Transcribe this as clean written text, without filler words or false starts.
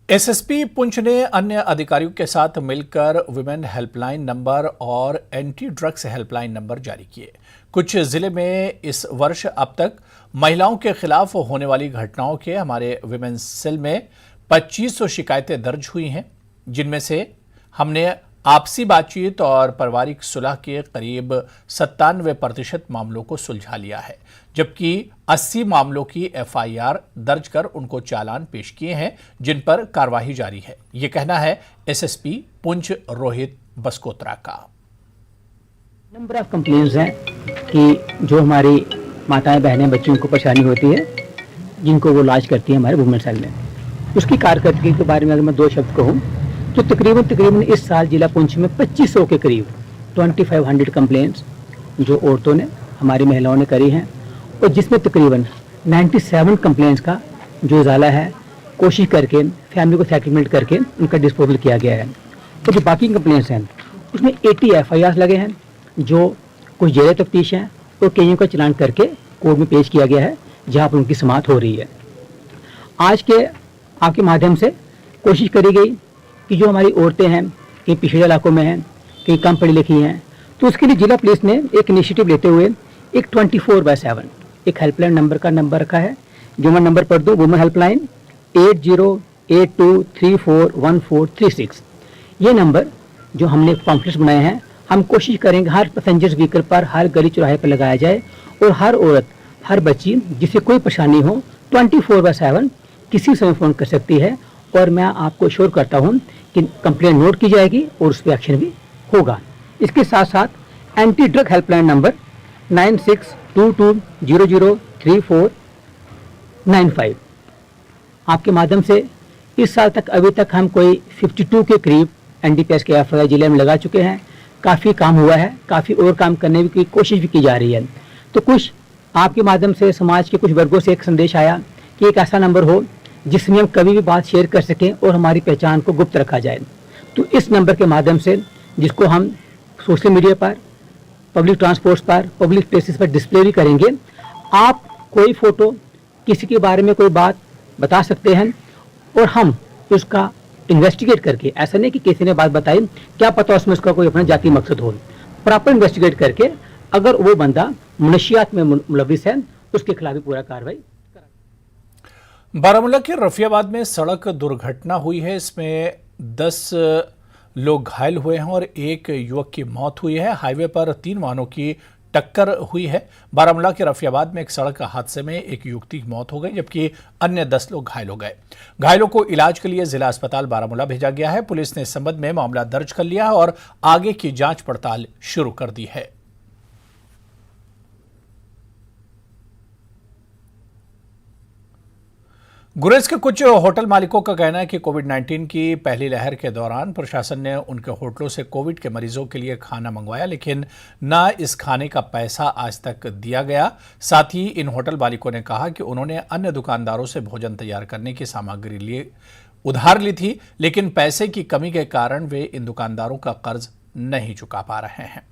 SSP Poonch ने अन्य अधिकारियों के साथ मिलकर विमेन हेल्पलाइन नंबर और एंटी ड्रग्स हेल्पलाइन नंबर जारी किए। कुछ जिले में इस वर्ष अब तक महिलाओं के खिलाफ होने वाली घटनाओं के हमारे विमेन सेल में 2500 शिकायतें दर्ज हुई हैं, जिनमें से हमने आपसी बातचीत और पारिवारिक सुलह के करीब 97% मामलों को सुलझा लिया है, जबकि 80 मामलों की एफआईआर दर्ज कर उनको चालान पेश किए हैं, जिन पर कार्रवाई जारी है। ये कहना है एसएसपी पुंछ रोहित बस्कोत्रा का। नंबर ऑफ कंप्लेंट्स हैं कि जो हमारी माताएं बहनें बच्चों को परेशानी होती है, जिनको वो इलाज करती है हमारे वुमेन सेल में। उसकी कारकर्दगी के बारे में अगर मैं दो शब्द कहूँ तो तकरीबन इस साल जिला पुंछ में 2500 के करीब 2500 कंप्लेंट्स जो औरतों ने हमारी महिलाओं ने करी हैं, और जिसमें तकरीबन 97 कंप्लेंट्स का जो इजाला है कोशिश करके फैमिली को सेटलमेंट करके उनका डिस्पोजल किया गया है। तो जो बाकी कंप्लेंट्स हैं उसमें 80 एफआईआर लगे हैं, जो कुछ जेर तफ्तीश हैं और कईयों का चलान करके कोर्ट में पेश किया गया है, जहाँ पर उनकी समाअत हो रही है। आज के आपके माध्यम से कोशिश करी गई कि जो हमारी औरतें हैं कहीं पिछड़े इलाकों में हैं, कहीं कम पढ़ी लिखी हैं, तो उसके लिए जिला पुलिस ने एक इनिशिएटिव लेते हुए एक 24/7 एक हेल्पलाइन नंबर का नंबर रखा है। जो मैं नंबर पढ़ दूँ, वुमेन हेल्पलाइन 8082341436। ये नंबर जो हमने पॉम्फलेट्स बनाए हैं, हम कोशिश करेंगे हर पैसेंजर्स व्हीकल पर, हर गली चौराहे पर लगाया जाए, और हर औरत हर बच्ची जिसे कोई परेशानी हो 24/7 किसी समय फ़ोन कर सकती है, और मैं आपको श्योर करता हूं कि कंप्लेंट नोट की जाएगी और उस पर एक्शन भी होगा। इसके साथ साथ एंटी ड्रग हेल्पलाइन नंबर 9622003495 आपके माध्यम से इस साल तक अभी तक हम कोई 52 के करीब एनडीपीएस के एफआईआर जिले में लगा चुके हैं। काफ़ी काम हुआ है, काफ़ी और काम करने की कोशिश भी की जा रही है। तो कुछ आपके माध्यम से समाज के कुछ वर्गों से एक संदेश आया कि एक ऐसा नंबर हो जिसमें हम कभी भी बात शेयर कर सकें और हमारी पहचान को गुप्त रखा जाए। तो इस नंबर के माध्यम से, जिसको हम सोशल मीडिया पर, पब्लिक ट्रांसपोर्ट पर, पब्लिक प्लेसेस पर डिस्प्ले भी करेंगे, आप कोई फोटो किसी के बारे में कोई बात बता सकते हैं और हम उसका इन्वेस्टिगेट करके, ऐसा नहीं कि किसी ने बात बताई, क्या पता उसमें उसका कोई अपना जाती मकसद हो, प्रॉपर इन्वेस्टिगेट करके अगर वो बंदा मनशियात में मुलविस है उसके खिलाफ भी पूरा कार्रवाई। बारामूला के रफियाबाद में सड़क दुर्घटना हुई है। इसमें 10 लोग घायल हुए हैं और एक युवक की मौत हुई है। हाईवे पर 3 वाहनों की टक्कर हुई है। बारामूला के रफियाबाद में एक सड़क हादसे में एक युवती की मौत हो गई, जबकि अन्य 10 लोग घायल हो गए। घायलों को इलाज के लिए जिला अस्पताल बारामूला भेजा गया है। पुलिस ने इस संबंध में मामला दर्ज कर लिया है और आगे की जांच पड़ताल शुरू कर दी है। गुरेज के कुछ होटल मालिकों का कहना है कि कोविड-19 की पहली लहर के दौरान प्रशासन ने उनके होटलों से कोविड के मरीजों के लिए खाना मंगवाया, लेकिन न इस खाने का पैसा आज तक दिया गया। साथ ही इन होटल मालिकों ने कहा कि उन्होंने अन्य दुकानदारों से भोजन तैयार करने की सामग्री लिए उधार ली थी, लेकिन पैसे की कमी के कारण वे इन दुकानदारों का कर्ज नहीं चुका पा रहे हैं।